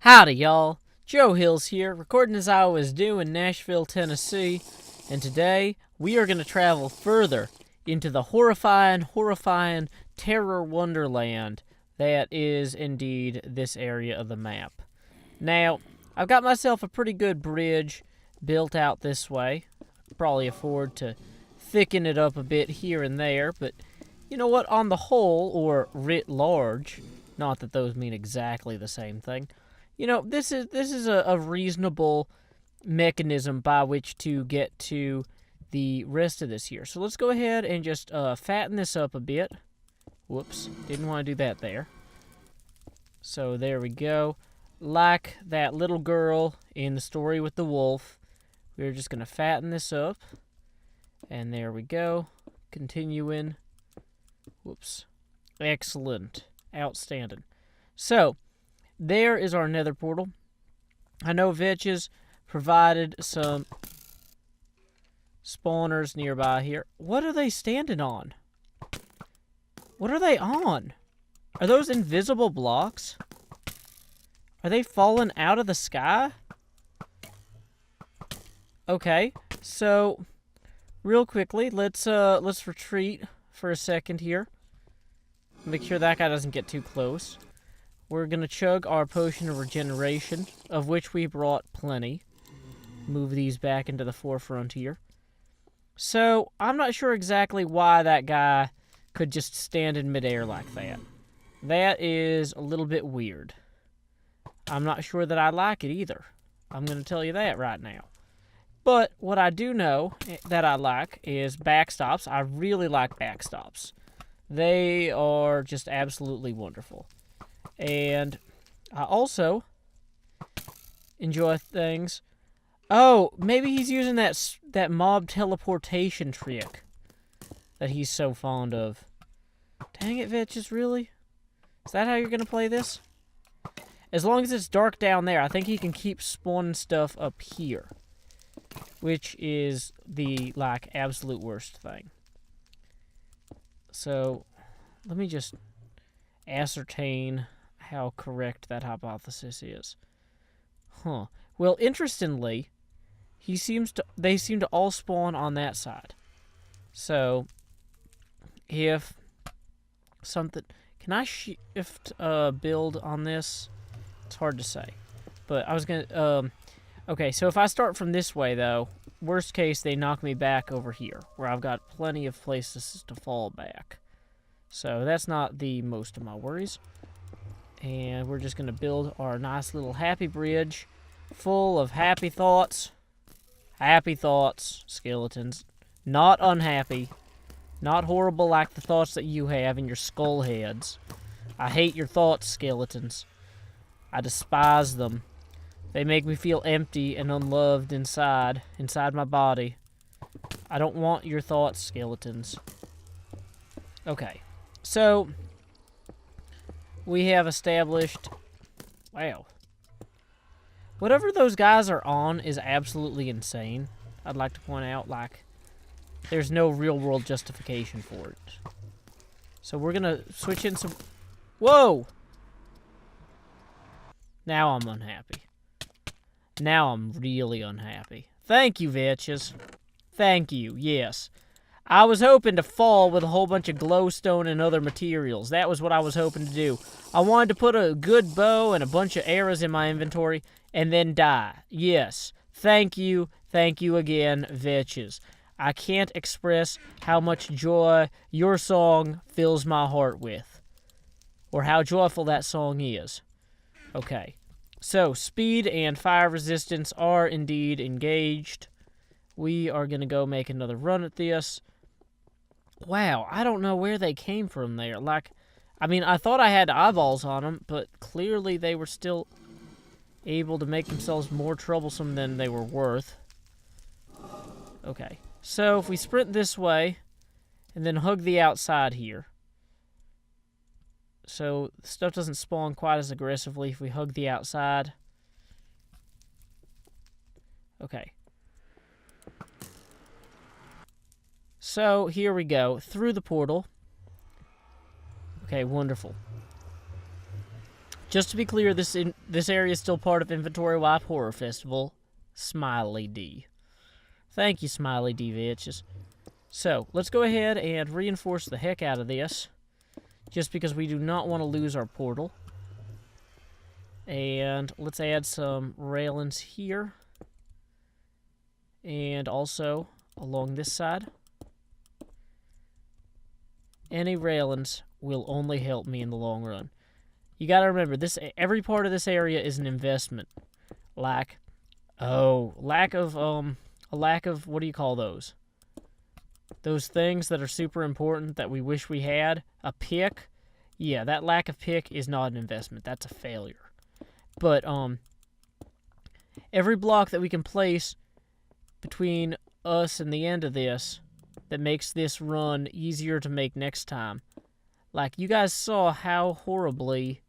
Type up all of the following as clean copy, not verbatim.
Howdy, y'all. Joe Hills here, recording as I always do in Nashville, Tennessee, and today we are going to travel further into the horrifying terror wonderland that is indeed this area of the map. Now, I've got myself a pretty good bridge built out this way. Probably afford to thicken it up a bit here and there, but you know what? On the whole, or writ large, not that those mean exactly the same thing, you know, this is a reasonable mechanism by which to get to the rest of this here. So let's go ahead and just fatten this up a bit. Whoops, didn't want to do that there. So there we go. Like that little girl in the story with the wolf, we're just going to fatten this up. And there we go. Continuing. Whoops. Excellent. Outstanding. So, there is our nether portal. I know Vetches provided some spawners nearby here. What are they standing on? What are they on? Are those invisible blocks? Are they falling out of the sky? Okay, so real quickly, let's retreat for a second here. Make sure that guy doesn't get too close. We're going to chug our potion of regeneration, of which we brought plenty. Move these back into the forefront here. So, I'm not sure exactly why that guy could just stand in midair like that. That is a little bit weird. I'm not sure that I like it either. I'm going to tell you that right now. But what I do know that I like is backstops. I really like backstops. They are just absolutely wonderful. And I also enjoy things. Oh, maybe he's using that mob teleportation trick that he's so fond of. Dang it, Vitches, really? Is that how you're going to play this? As long as it's dark down there, I think he can keep spawning stuff up here. Which is the, absolute worst thing. So, let me just ascertain how correct that hypothesis is. Huh. Well, interestingly, they seem to all spawn on that side. So, if something... Can I shift build on this? It's hard to say. But I was going to... Okay, so if I start from this way, though, worst case, they knock me back over here, where I've got plenty of places to fall back. So that's not the most of my worries. And we're just going to build our nice little happy bridge full of happy thoughts. Happy thoughts, skeletons. Not unhappy. Not horrible like the thoughts that you have in your skull heads. I hate your thoughts, skeletons. I despise them. They make me feel empty and unloved inside my body. I don't want your thoughts, skeletons. Okay, so we have established... Wow. Whatever those guys are on is absolutely insane. I'd like to point out, there's no real-world justification for it. So we're gonna switch in some... Whoa! Now I'm unhappy. Now I'm really unhappy. Thank you, Vetches. Thank you, yes. I was hoping to fall with a whole bunch of glowstone and other materials. That was what I was hoping to do. I wanted to put a good bow and a bunch of arrows in my inventory and then die. Yes. Thank you again, Vetches. I can't express how much joy your song fills my heart with. Or how joyful that song is. Okay. So, speed and fire resistance are indeed engaged. We are going to go make another run at this. Wow, I don't know where they came from there. I thought I had eyeballs on them, but clearly they were still able to make themselves more troublesome than they were worth. Okay, so if we sprint this way, and then hug the outside here. So, stuff doesn't spawn quite as aggressively if we hug the outside. Okay. So, here we go. Through the portal. Okay, wonderful. just to be clear, this area is still part of Inventory Wipe Horror Festival. Smiley D. Thank you, Smiley D, bitches. So, let's go ahead and reinforce the heck out of this, just because we do not want to lose our portal. And let's add some railings here. And also along this side. Any railings will only help me in the long run. You gotta remember, every part of this area is an investment. A lack of, what do you call those? Those things that are super important that we wish we had. A pick. Yeah, that lack of pick is not an investment. That's a failure. But, every block that we can place between us and the end of this that makes this run easier to make next time. Like, you guys saw how horribly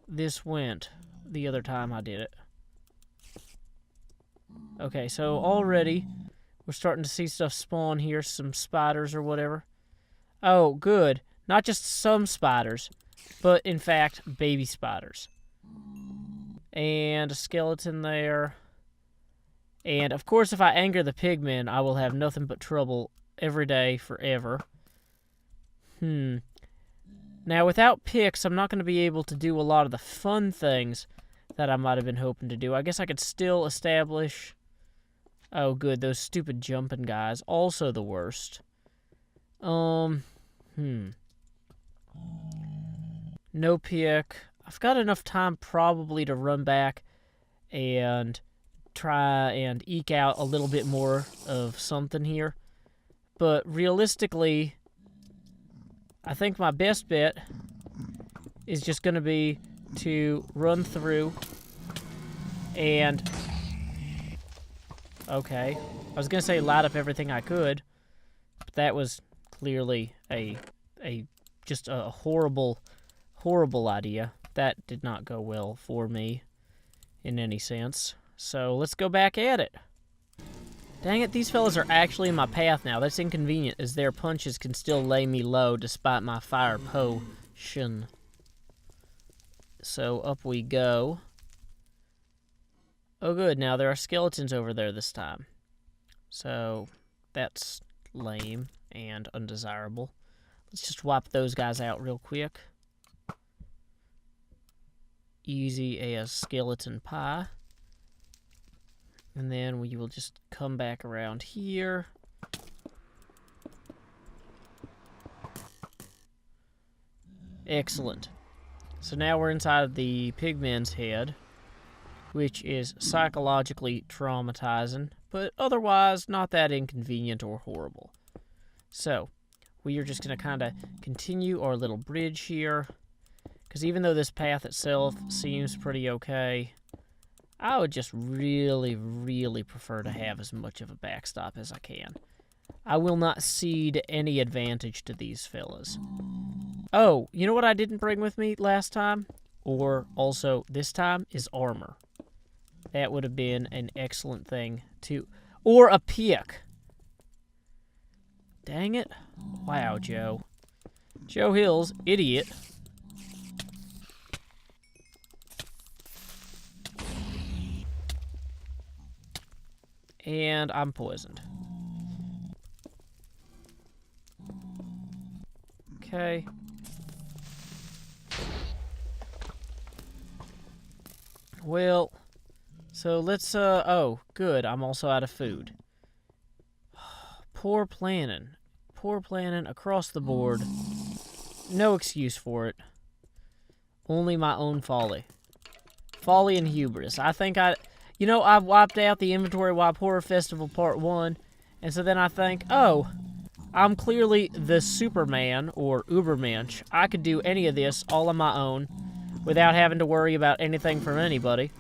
this went the other time I did it. Okay, so already we're starting to see stuff spawn here, some spiders or whatever. Oh, good. Not just some spiders, but in fact, baby spiders. And a skeleton there. And of course, if I anger the pigmen, I will have nothing but trouble every day forever. Now, without picks, I'm not going to be able to do a lot of the fun things that I might have been hoping to do. I guess I could still establish... Oh, good. Those stupid jumping guys. Also the worst. No pick. I've got enough time probably to run back and try and eke out a little bit more of something here. But realistically, I think my best bet is just going to be to run through and... Okay. I was going to say light up everything I could, but that was clearly just a horrible, horrible idea. That did not go well for me in any sense. So let's go back at it. Dang it, these fellas are actually in my path now. That's inconvenient, as their punches can still lay me low despite my fire potion. So up we go. Oh good, now there are skeletons over there this time. So that's lame and undesirable. Let's just wipe those guys out real quick. Easy as skeleton pie. And then we will just come back around here. Excellent. So now we're inside the pigman's head, which is psychologically traumatizing, but otherwise not that inconvenient or horrible. So, we are just going to kind of continue our little bridge here, because even though this path itself seems pretty okay, I would just really, really prefer to have as much of a backstop as I can. I will not cede any advantage to these fellas. Oh, you know what I didn't bring with me last time? Or also this time? Is armor. That would have been an excellent thing to... Or a pick. Dang it. Wow, Joe. Joe Hills, idiot. And I'm poisoned. Okay. Well, so let's, oh, good, I'm also out of food. Poor planning. Poor planning across the board. No excuse for it. Only my own folly. Folly and hubris. I think you know, I've wiped out the Inventory Wipe Horror Festival Part 1, and so then I think, oh, I'm clearly the Superman, or Ubermensch. I could do any of this all on my own, without having to worry about anything from anybody.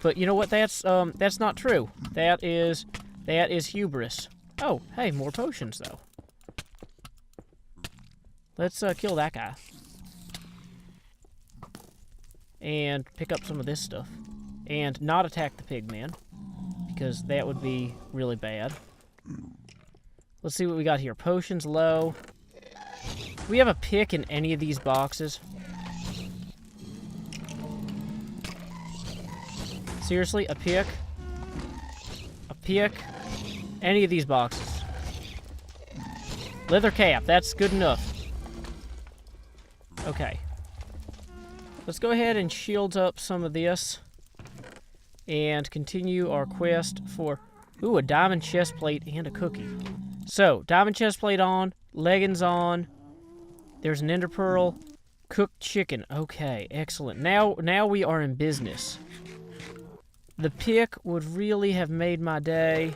But you know what, that's not true. That is hubris. Oh, hey, more potions, though. Let's kill that guy. And pick up some of this stuff. And not attack the pigman, because that would be really bad. Let's see what we got here. Potions low. Do we have a pick in any of these boxes? Seriously, a pick? A pick? Any of these boxes. Leather cap, that's good enough. Okay. Let's go ahead and shield up some of this. And continue our quest for... Ooh, a diamond chest plate and a cookie. So, diamond chest plate on, leggings on. There's an ender pearl. Cooked chicken. Okay, excellent. Now we are in business. The pick would really have made my day.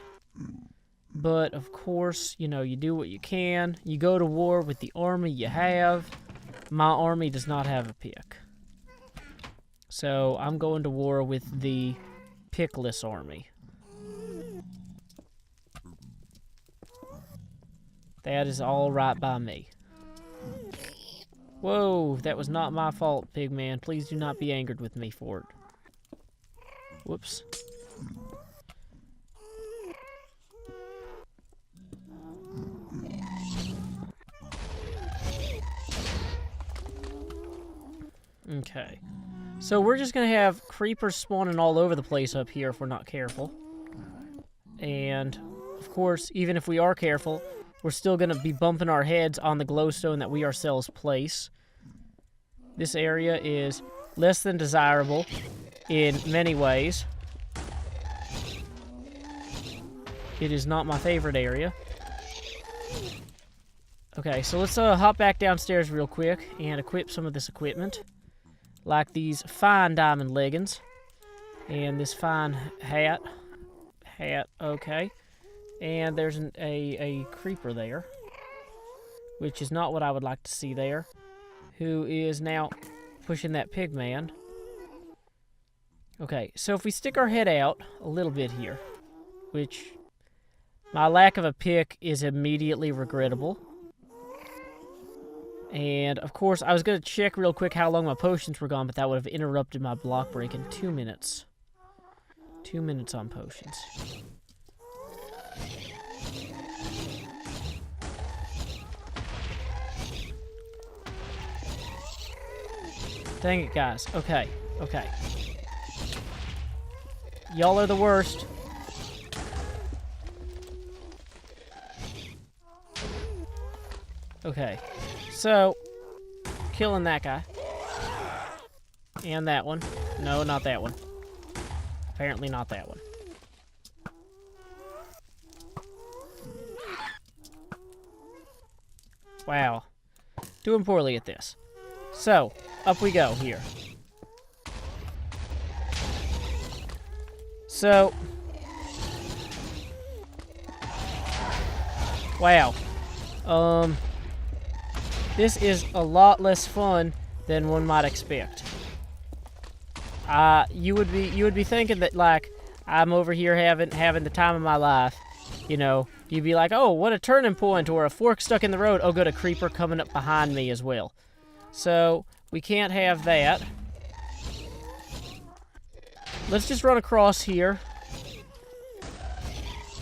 But, of course, you know, you do what you can. You go to war with the army you have. My army does not have a pick. So, I'm going to war with the pickless army. That is all right by me. Whoa, that was not my fault, Pigman. Please do not be angered with me for it. Whoops. Okay. So we're just going to have creepers spawning all over the place up here if we're not careful. And, of course, even if we are careful, we're still going to be bumping our heads on the glowstone that we ourselves place. This area is less than desirable in many ways. It is not my favorite area. Okay, so let's hop back downstairs real quick and equip some of this equipment. Like these fine diamond leggings. And this fine hat. Okay. And there's a creeper there. Which is not what I would like to see there. Who is now pushing that pig man. Okay, so if we stick our head out a little bit here. Which, my lack of a pick is immediately regrettable. And, of course, I was going to check real quick how long my potions were gone, but that would have interrupted my block break in 2 minutes. 2 minutes on potions. Dang it, guys. Okay. Y'all are the worst. Okay. So, killing that guy. And that one. No, not that one. Apparently not that one. Wow. Doing poorly at this. So, up we go here. So. Wow. This is a lot less fun than one might expect. You would be thinking that, like, I'm over here having the time of my life. You know, you'd be like, oh, what a turning point, or a fork stuck in the road. Oh, good, a creeper coming up behind me as well. So, we can't have that. Let's just run across here.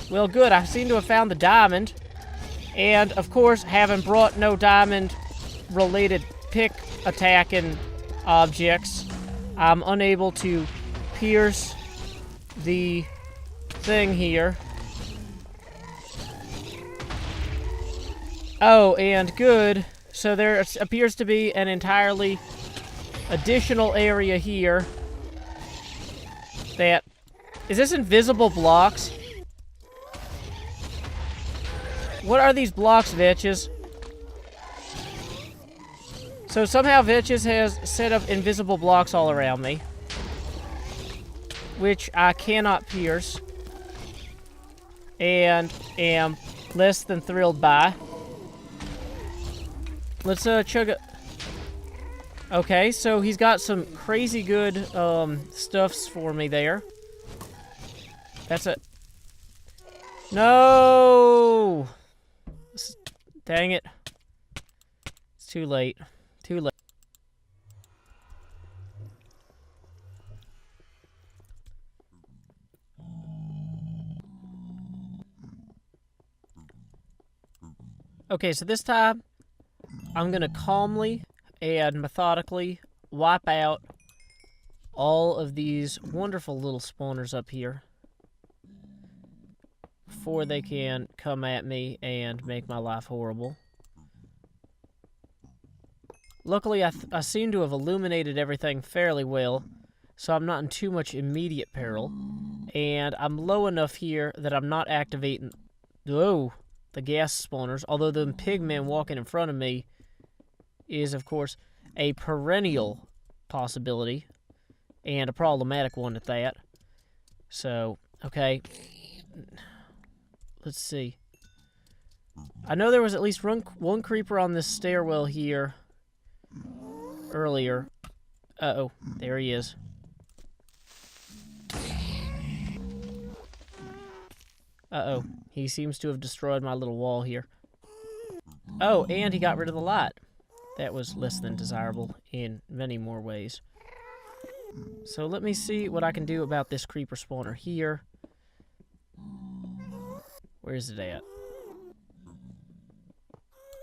Well, good, I seem to have found the diamond. And, of course, having brought no diamond-related pick attacking objects, I'm unable to pierce the thing here. Oh, and good. So there appears to be an entirely additional area here that... Is this invisible blocks? What are these blocks, Vetches? So somehow Vetches has set up invisible blocks all around me, which I cannot pierce, and am less than thrilled by. Let's chug it. Okay, so he's got some crazy good stuffs for me there. That's it. No! Dang it. It's too late. Too late. Okay, so this time, I'm gonna calmly and methodically wipe out all of these wonderful little spawners up here before they can come at me and make my life horrible. Luckily, I seem to have illuminated everything fairly well, so I'm not in too much immediate peril. And I'm low enough here that I'm not activating the gas spawners, although the pigmen walking in front of me is, of course, a perennial possibility, and a problematic one at that. So, okay. Let's see. I know there was at least one creeper on this stairwell here earlier. Uh-oh, there he is. Uh-oh, he seems to have destroyed my little wall here. Oh, and he got rid of the light. That was less than desirable in many more ways. So let me see what I can do about this creeper spawner here. Where is it at?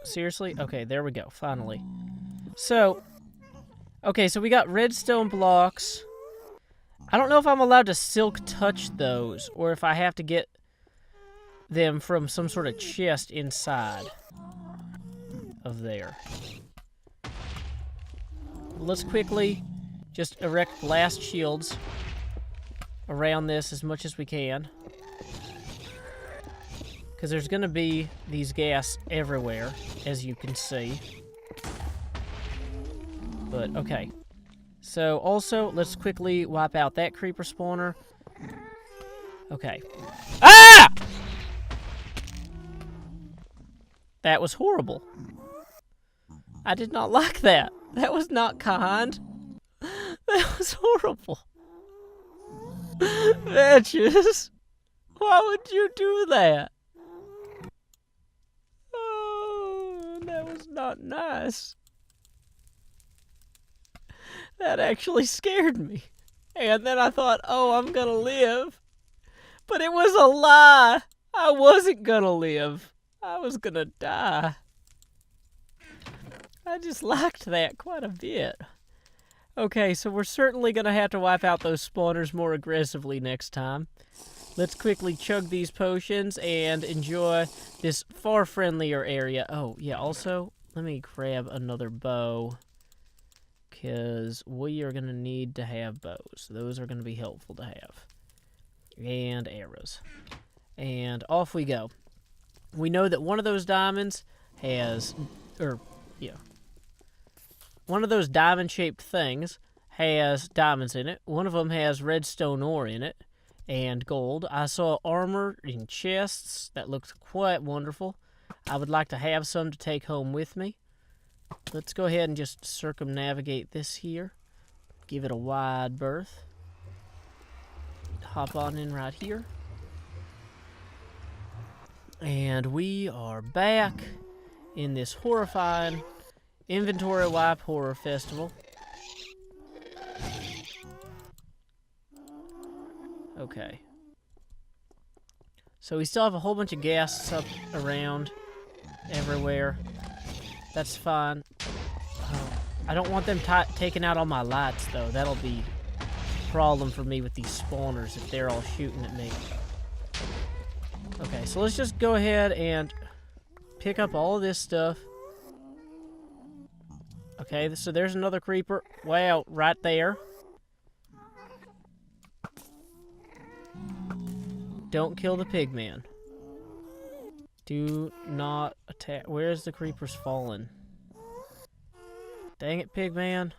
Seriously? Okay, there we go, finally. So, okay, so we got redstone blocks. I don't know if I'm allowed to silk touch those, or if I have to get them from some sort of chest inside of there. Let's quickly just erect blast shields around this as much as we can, because there's going to be these gas everywhere, as you can see. But, okay. So, also, let's quickly wipe out that creeper spawner. Okay. Ah! That was horrible. I did not like that. That was not kind. That was horrible. Bitches. Why would you do that? Oh, that was not nice. That actually scared me. And then I thought, oh, I'm gonna live. But it was a lie. I wasn't gonna live. I was gonna die. I just liked that quite a bit. Okay, so we're certainly gonna have to wipe out those spawners more aggressively next time. Let's quickly chug these potions and enjoy this far friendlier area. Oh, yeah, also, let me grab another bow, because we are gonna need to have bows. Those are gonna be helpful to have. And arrows. And off we go. We know that one of those diamonds has, one of those diamond-shaped things has diamonds in it. One of them has redstone ore in it and gold. I saw armor in chests that looked quite wonderful. I would like to have some to take home with me. Let's go ahead and just circumnavigate this here. Give it a wide berth. Hop on in right here. And we are back in this horrifying inventory wipe horror festival. Okay. So we still have a whole bunch of gas up around everywhere. That's fine. I don't want them taking out all my lights, though. That'll be a problem for me with these spawners if they're all shooting at me. Okay, so let's just go ahead and pick up all of this stuff. Okay, so there's another creeper. Wow, right there. Don't kill the pigman. Do not attack. Where's the creepers fallen? Dang it, pigman.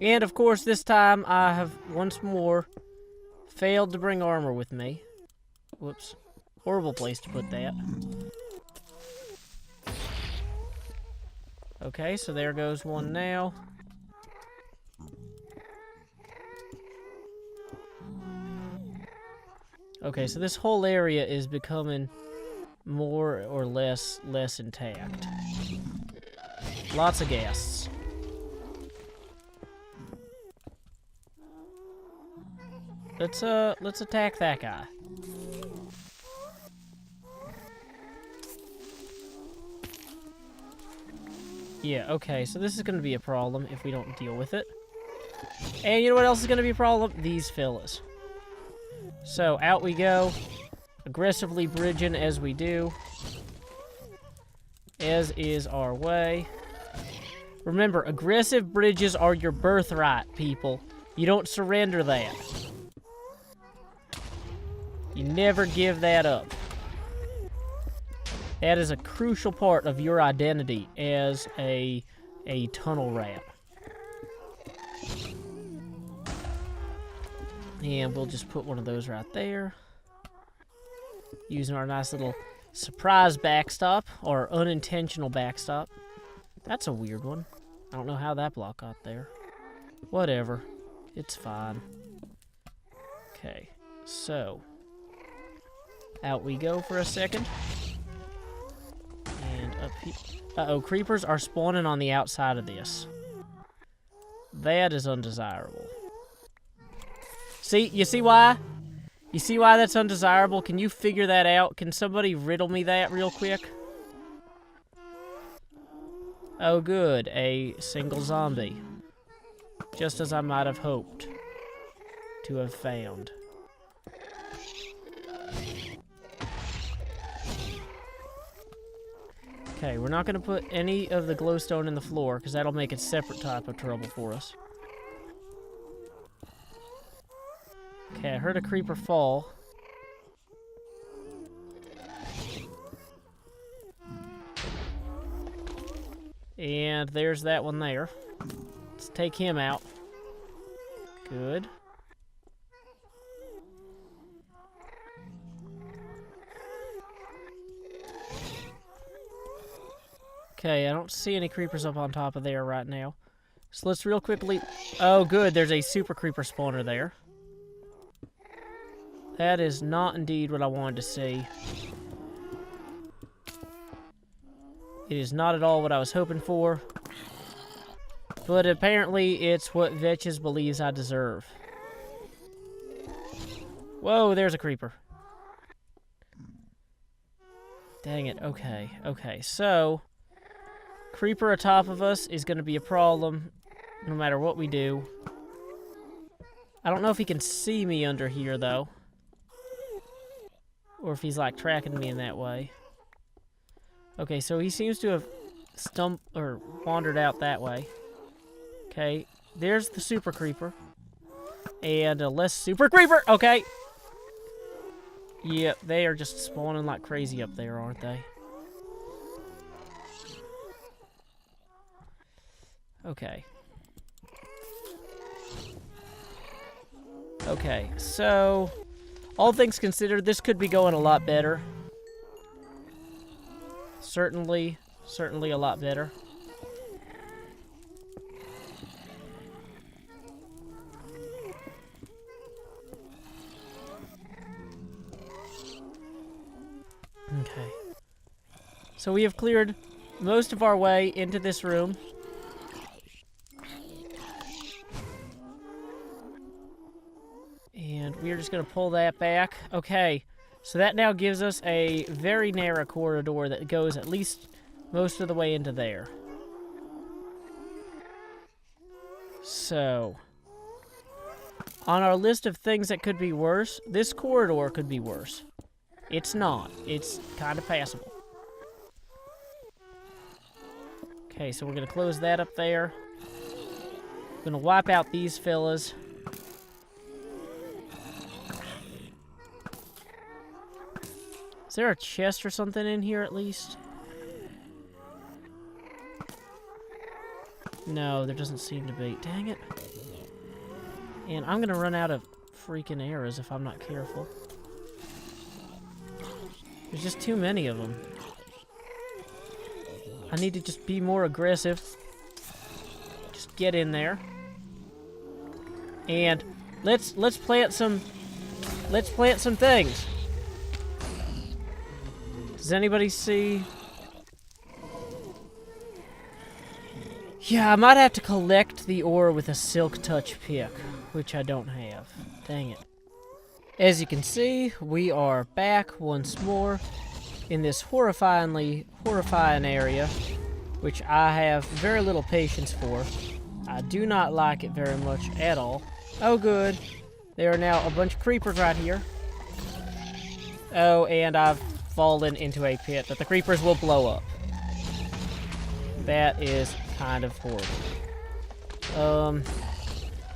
And, of course, this time I have once more failed to bring armor with me. Whoops. Horrible place to put that. Okay, so there goes one now. Okay, so this whole area is becoming more or less intact. Lots of ghasts. Let's attack that guy. Yeah, okay, so this is going to be a problem if we don't deal with it. And you know what else is going to be a problem? These fellas. So, out we go. Aggressively bridging as we do. As is our way. Remember, aggressive bridges are your birthright, people. You don't surrender that. You never give that up. That is a crucial part of your identity as a tunnel rat. And we'll just put one of those right there. Using our nice little surprise backstop, or unintentional backstop. That's a weird one. I don't know how that block got there. Whatever. It's fine. Okay, so out we go for a second. And up here. Uh-oh, creepers are spawning on the outside of this. That is undesirable. See, you see why? You see why that's undesirable? Can you figure that out? Can somebody riddle me that real quick? Oh good, a single zombie. Just as I might have hoped to have found. Okay, we're not going to put any of the glowstone in the floor, because that'll make a separate type of trouble for us. Okay, I heard a creeper fall. And there's that one there. Let's take him out. Good. Okay, I don't see any creepers up on top of there right now. So let's real quickly... Oh, good, there's a super creeper spawner there. That is not indeed what I wanted to see. It is not at all what I was hoping for. But apparently it's what Vetches believes I deserve. Whoa, there's a creeper. Dang it, okay, okay, so... Creeper atop of us is going to be a problem, no matter what we do. I don't know if he can see me under here, though. Or if he's, like, tracking me in that way. Okay, so he seems to have wandered out that way. Okay, there's the super creeper. And a less super creeper! Okay! Yep, they are just spawning like crazy up there, aren't they? Okay. Okay, so... all things considered, this could be going a lot better. Certainly a lot better. Okay. So we have cleared most of our way into this room. And we're just going to pull that back. Okay, so that now gives us a very narrow corridor that goes at least most of the way into there. So, on our list of things that could be worse, this corridor could be worse. It's not. It's kind of passable. Okay, so we're going to close that up there. Going to wipe out these fellas. Is there a chest or something in here at least? No, there doesn't seem to be. Dang it. And I'm gonna run out of freaking arrows if I'm not careful. There's just too many of them. I need to just be more aggressive. Just get in there. And let's plant some things. Does anybody see? Yeah, I might have to collect the ore with a silk touch pick, which I don't have. Dang it. As you can see, we are back once more in this horrifying area, which I have very little patience for. I do not like it very much at all. Oh, good. There are now a bunch of creepers right here. Oh, and I've fallen into a pit that the creepers will blow up. That is kind of horrible.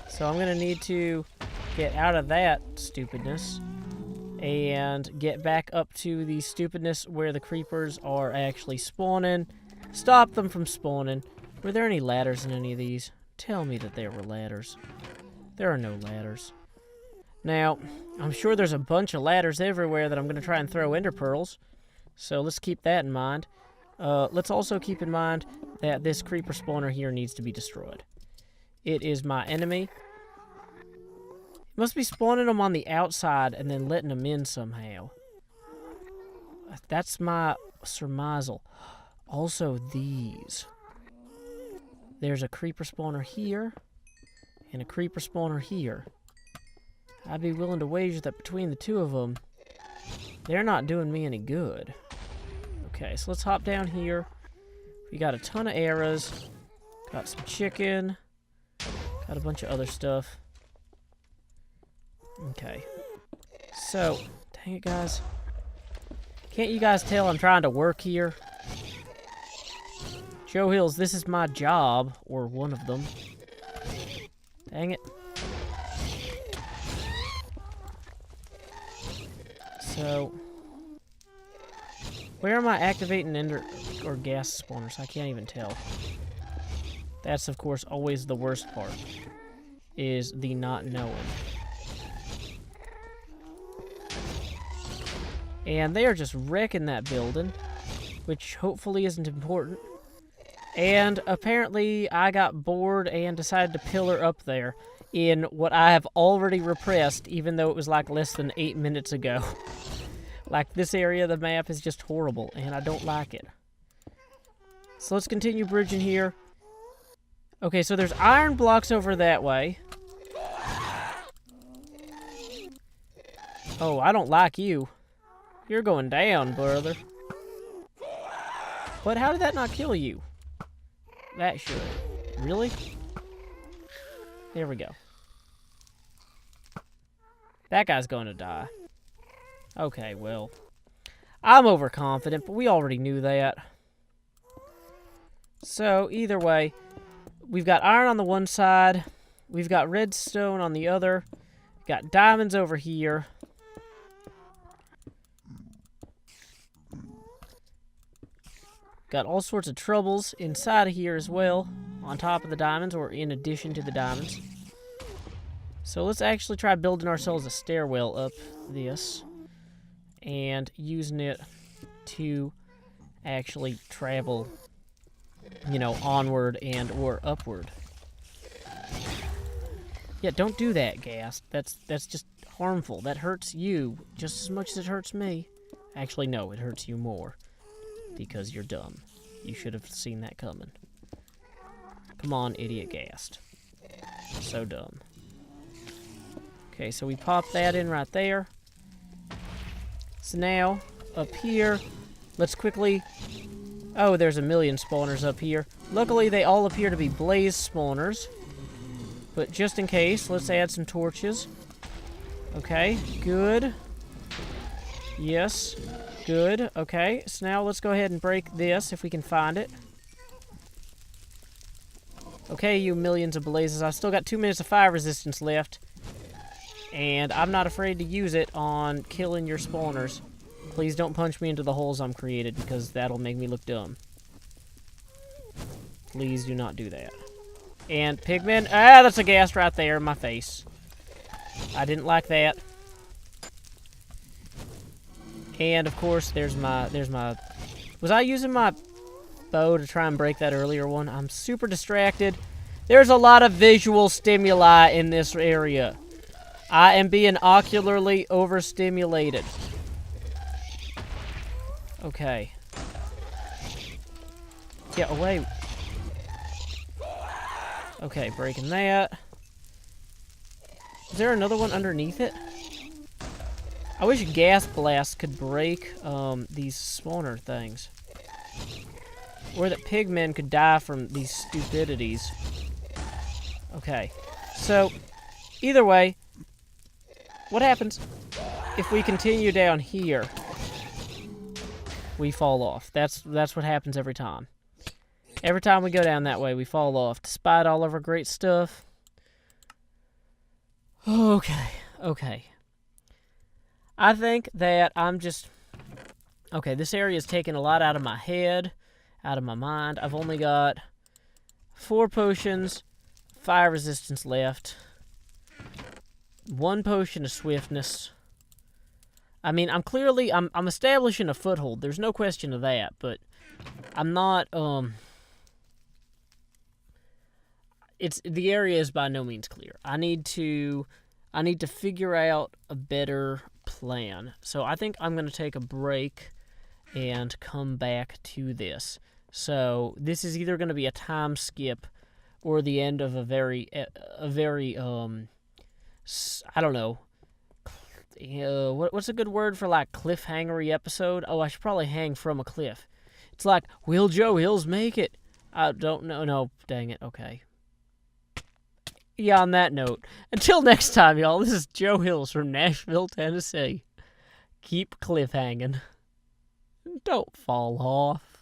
So I'm gonna need to get out of that stupidness and get back up to the stupidness where the creepers are actually spawning. Stop them from spawning. Were there any ladders in any of these? Tell me that there were ladders. There are no ladders. Now, I'm sure there's a bunch of ladders everywhere that I'm going to try and throw ender pearls. So let's keep that in mind. Let's also keep in mind that this creeper spawner here needs to be destroyed. It is my enemy. It must be spawning them on the outside and then letting them in somehow. That's my surmisal. Also these. There's a creeper spawner here and a creeper spawner here. I'd be willing to wager that between the two of them, they're not doing me any good. Okay, so let's hop down here. We got a ton of arrows. Got some chicken. Got a bunch of other stuff. Okay. So, dang it, guys. Can't you guys tell I'm trying to work here? Joe Hills, this is my job, or one of them. Dang it. So, where am I activating ender or gas spawners? I can't even tell. That's, of course, always the worst part, is the not knowing. And they are just wrecking that building, which hopefully isn't important. And apparently I got bored and decided to pillar up there in what I have already repressed, even though it was like less than 8 minutes ago. Like, this area of the map is just horrible, and I don't like it. So let's continue bridging here. Okay, so there's iron blocks over that way. Oh, I don't like you. You're going down, brother. But how did that not kill you? That should. Really? There we go. That guy's going to die. Okay, well. I'm overconfident, but we already knew that. So, either way, we've got iron on the one side. We've got redstone on the other. We've got diamonds over here. Got all sorts of troubles inside of here as well, on top of the diamonds, or in addition to the diamonds. So let's actually try building ourselves a stairwell up this, and using it to actually travel, you know, onward and or upward. Yeah, don't do that, Ghast. That's just harmful. That hurts you just as much as it hurts me. Actually, no, it hurts you more. Because you're dumb. You should have seen that coming. Come on, idiot Ghast. So dumb. Okay, so we pop that in right there. So now, up here, let's quickly... Oh, there's a million spawners up here. Luckily, they all appear to be blaze spawners. But just in case, let's add some torches. Okay, good. Yes. Good. Okay, so now let's go ahead and break this if we can find it. Okay, you millions of blazes. I've still got 2 minutes of fire resistance left. And I'm not afraid to use it on killing your spawners. Please don't punch me into the holes I'm created, because that'll make me look dumb. Please do not do that. And pigmen. Ah, that's a ghast right there in my face. I didn't like that. And of course, there's my... Was I using my bow to try and break that earlier one? I'm super distracted. There's a lot of visual stimuli in this area. I am being ocularly overstimulated. Okay. Get away. Okay, breaking that. Is there another one underneath it? I wish gas blast could break these spawner things. Or that pigmen could die from these stupidities. Okay. So, either way, what happens if we continue down here? We fall off. That's what happens every time. Every time we go down that way, we fall off, despite all of our great stuff. Okay. I think that I'm just... Okay, this area is taking a lot out of my head, out of my mind. I've only got 4 potions, fire resistance left, 1 potion of swiftness. I mean, I'm establishing a foothold. There's no question of that, but I'm not, the area is by no means clear. I need to figure out a better plan. So I think I'm going to take a break and come back to this. So this is either going to be a time skip or the end of a very I don't know. What's a good word for like cliffhangery episode? Oh, I should probably hang from a cliff. It's like, will Joe Hills make it? I don't know. No, dang it. Okay. Yeah, on that note, until next time, y'all, this is Joe Hills from Nashville, Tennessee. Keep cliffhanging. Don't fall off.